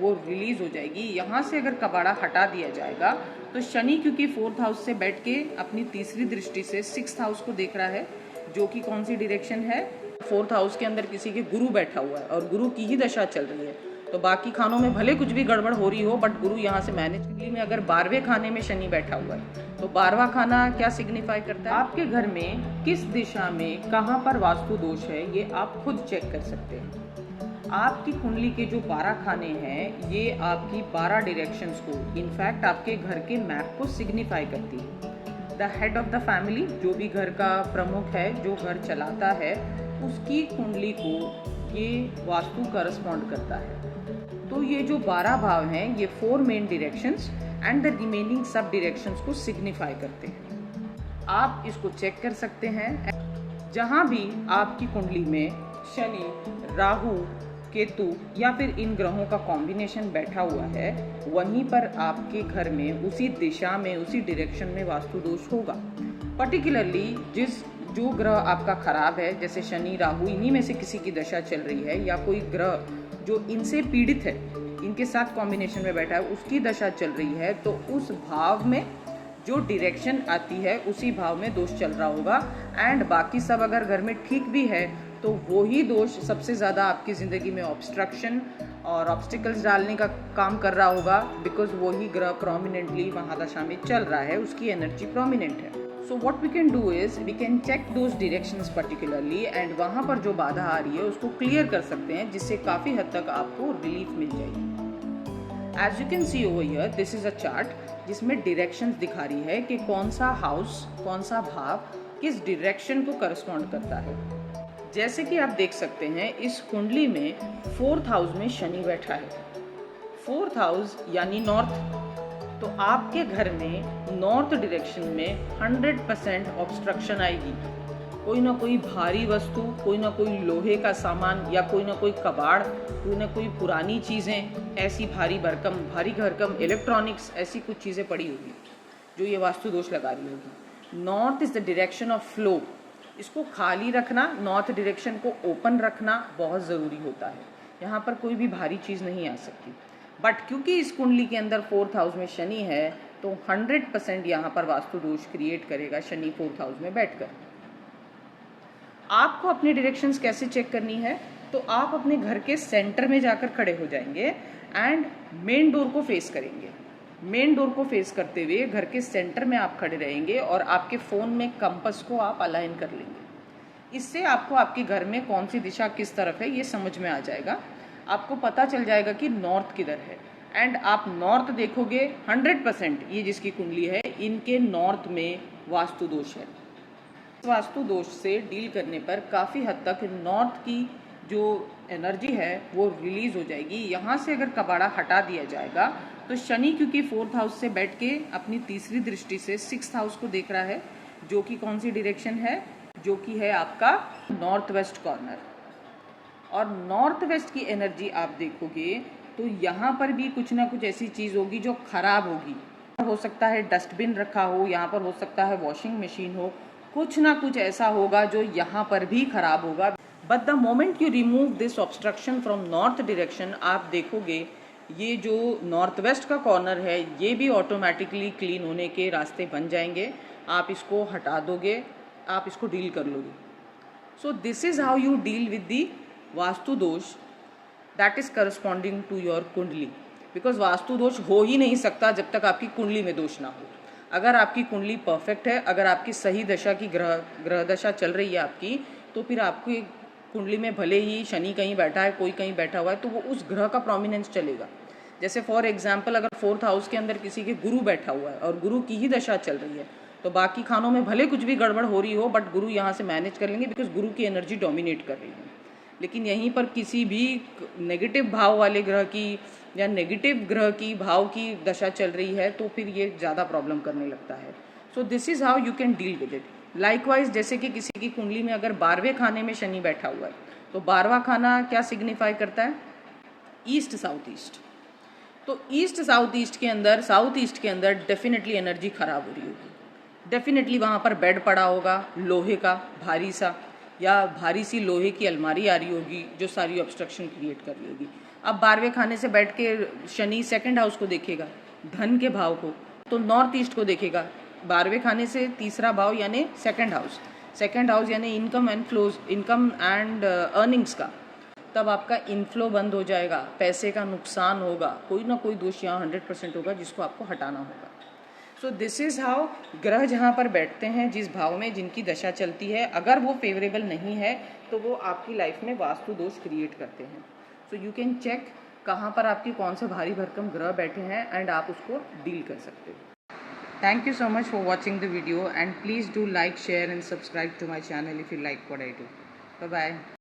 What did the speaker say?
वो रिलीज हो जाएगी। यहाँ से अगर कबाड़ा हटा दिया जाएगा तो शनि क्योंकि 4th हाउस से बैठ के अपनी तीसरी दृष्टि से 6th हाउस को देख रहा है, जो कि कौन सी डायरेक्शन है, 4th हाउस के अंदर किसी के गुरु बैठा हुआ है और गुरु की ही दशा चल रही है। तो बाकी खानों में भले कुछ भी गड़बड़ हो रही हो, बट गुरु यहाँ से मैनेज में अगर 12वें खाने में शनि बैठा हुआ है तो 12वां खाना क्या सिग्निफाई करता है, आपके घर में किस दिशा में कहाँ पर वास्तु दोष है, ये आप खुद चेक कर सकते हैं। आपकी कुंडली के जो 12 खाने हैं ये आपकी 12 डायरेक्शंस को, इनफैक्ट आपके घर के मैप को सिग्निफाई करती है। The head of the family, जो भी घर का प्रमुख है, जो घर चलाता है, उसकी कुंडली को ये वास्तु करस्पॉन्ड करता है। तो ये जो 12 भाव हैं ये 4 main directions and the remaining सब डायरेक्शंस को सिग्निफाई करते हैं। आप इसको चेक कर सकते हैं। जहाँ भी आपकी कुंडली में शनि, राहु, केतु या फिर इन ग्रहों का कॉम्बिनेशन बैठा हुआ है, वहीं पर आपके घर में उसी दिशा में, उसी डायरेक्शन में वास्तु दोष होगा। पर्टिकुलरली जो ग्रह आपका खराब है, जैसे शनि, राहु, इन्हीं में से किसी की दशा चल रही है, या कोई ग्रह जो इनसे पीड़ित है, इनके साथ कॉम्बिनेशन में बैठा है, उसकी दशा चल रही है, तो उस भाव में जो डायरेक्शन आती है उसी भाव में दोष चल रहा होगा। एंड बाकी सब अगर घर में ठीक भी है तो वो ही दोष सबसे ज़्यादा आपकी ज़िंदगी में ऑब्स्ट्रक्शन और ऑब्स्टिकल्स डालने का काम कर रहा होगा, बिकॉज वही ग्रह प्रोमिनेंटली महादशा में चल रहा है, उसकी एनर्जी प्रोमिनेंट है। So what we can do is we can check those directions particularly, and वहाँ पर जो बाधा आ रही है उसको क्लियर कर सकते हैं, जिससे काफ़ी हद तक आपको रिलीफ मिल जाएगी। As you can see over here, this is a chart जिसमें डायरेक्शंस दिखा रही है कि कौन सा हाउस, कौन सा भाव किस डायरेक्शन को करस्पॉन्ड करता है। जैसे कि आप देख सकते हैं इस कुंडली में 4th हाउस में शनि बैठा है। 4th हाउस यानी नॉर्थ, तो आपके घर में नॉर्थ डायरेक्शन में 100% ऑब्स्ट्रक्शन आएगी। कोई ना कोई भारी वस्तु, कोई ना कोई लोहे का सामान, या कोई ना कोई कबाड़, कोई ना कोई पुरानी चीज़ें, ऐसी भारी भरकम इलेक्ट्रॉनिक्स, ऐसी कुछ चीज़ें पड़ी होगी जो ये वास्तु दोष लगा रही होगी। North is the direction of flow. इसको खाली रखना, नॉर्थ डायरेक्शन को ओपन रखना बहुत ज़रूरी होता है। यहाँ पर कोई भी भारी चीज़ नहीं आ सकती। बट क्योंकि इस कुंडली के अंदर 4th हाउस में शनि है, तो 100% यहाँ पर वास्तु दोष क्रिएट करेगा शनि 4th हाउस में बैठकर। आपको अपनी डायरेक्शंस कैसे चेक करनी है, तो आप अपने घर के सेंटर में जाकर खड़े हो जाएंगे एंड मेन डोर को फेस करेंगे। मेन डोर को फेस करते हुए घर के सेंटर में आप खड़े रहेंगे और आपके फ़ोन में कंपास को आप अलाइन कर लेंगे। इससे आपको आपके घर में कौन सी दिशा किस तरफ है ये समझ में आ जाएगा। आपको पता चल जाएगा कि नॉर्थ किधर है, एंड आप नॉर्थ देखोगे 100% ये जिसकी कुंडली है, इनके नॉर्थ में वास्तु दोष है। वास्तु दोष से डील करने पर काफ़ी हद तक नॉर्थ की जो एनर्जी है वो रिलीज हो जाएगी। यहाँ से अगर कबाड़ा हटा दिया जाएगा तो शनि क्योंकि 4th हाउस से बैठ के अपनी तीसरी दृष्टि से 6th हाउस को देख रहा है, जो कि कौन सी डायरेक्शन है, जो कि है आपका नॉर्थ वेस्ट कॉर्नर। और नॉर्थ वेस्ट की एनर्जी आप देखोगे तो यहाँ पर भी कुछ ना कुछ ऐसी चीज़ होगी जो खराब होगी। हो सकता है डस्टबिन रखा हो, यहाँ पर हो सकता है वॉशिंग मशीन हो, कुछ ना कुछ ऐसा होगा जो यहाँ पर भी खराब होगा। But the moment you remove this obstruction from north direction, आप देखोगे ये जो नॉर्थ वेस्ट का कॉर्नर है ये भी ऑटोमेटिकली क्लीन होने के रास्ते बन जाएंगे। आप इसको हटा दोगे, आप इसको डील कर लोगे। So this is how you deal with the vastu dosh that is corresponding to your kundli, because vastu dosh हो ही नहीं सकता जब तक आपकी कुंडली में दोष ना हो। अगर आपकी कुंडली परफेक्ट है, अगर आपकी सही दशा की ग्रह दशा चल रही है आपकी, तो फिर आपकी कुंडली में भले ही शनि कहीं बैठा है, कोई कहीं बैठा हुआ है, तो वो उस ग्रह का प्रोमिनेंस चलेगा। जैसे फॉर एग्जाम्पल अगर 4th हाउस के अंदर किसी के गुरु बैठा हुआ है और गुरु की ही दशा चल रही है, तो बाकी खानों में भले कुछ भी गड़बड़ हो रही हो, बट गुरु यहाँ से मैनेज कर लेंगे, बिकॉज गुरु की एनर्जी डोमिनेट कर रही है। लेकिन यहीं पर किसी भी नेगेटिव भाव वाले ग्रह की या नेगेटिव ग्रह की भाव की दशा चल रही है, तो फिर ये ज़्यादा प्रॉब्लम करने लगता है। So this is how you can deal with it. Likewise जैसे कि किसी की कुंडली में अगर 12वें खाने में शनि बैठा हुआ है, तो 12वां खाना क्या सिग्निफाई करता है, ईस्ट साउथ ईस्ट। तो ईस्ट साउथ ईस्ट के अंदर डेफिनेटली एनर्जी खराब हो रही होगी। डेफिनेटली वहाँ पर बेड पड़ा होगा लोहे का भारी सा, या भारी सी लोहे की अलमारी आ रही होगी जो सारी ऑब्स्ट्रक्शन क्रिएट कर रही होगी। अब 12वें खाने से बैठ के शनि सेकंड हाउस को देखेगा, धन के भाव को, तो नॉर्थ ईस्ट को देखेगा। 12वें खाने से तीसरा भाव यानी सेकंड हाउस यानी income and flows, income and earnings का। तब आपका इनफ्लो बंद हो जाएगा, पैसे का नुकसान होगा, कोई ना कोई दोष यहाँ 100% होगा जिसको आपको हटाना होगा। सो दिस इज़ हाउ ग्रह जहाँ पर बैठते हैं, जिस भाव में जिनकी दशा चलती है, अगर वो फेवरेबल नहीं है तो वो आपकी लाइफ में वास्तु दोष क्रिएट करते हैं। सो यू कैन चेक कहाँ पर आपकी कौन से भारी भरकम ग्रह बैठे हैं एंड आप उसको डील कर सकते हो। Thank you so much for watching the video and please do like, share and subscribe to my channel if you like what I do. Bye bye.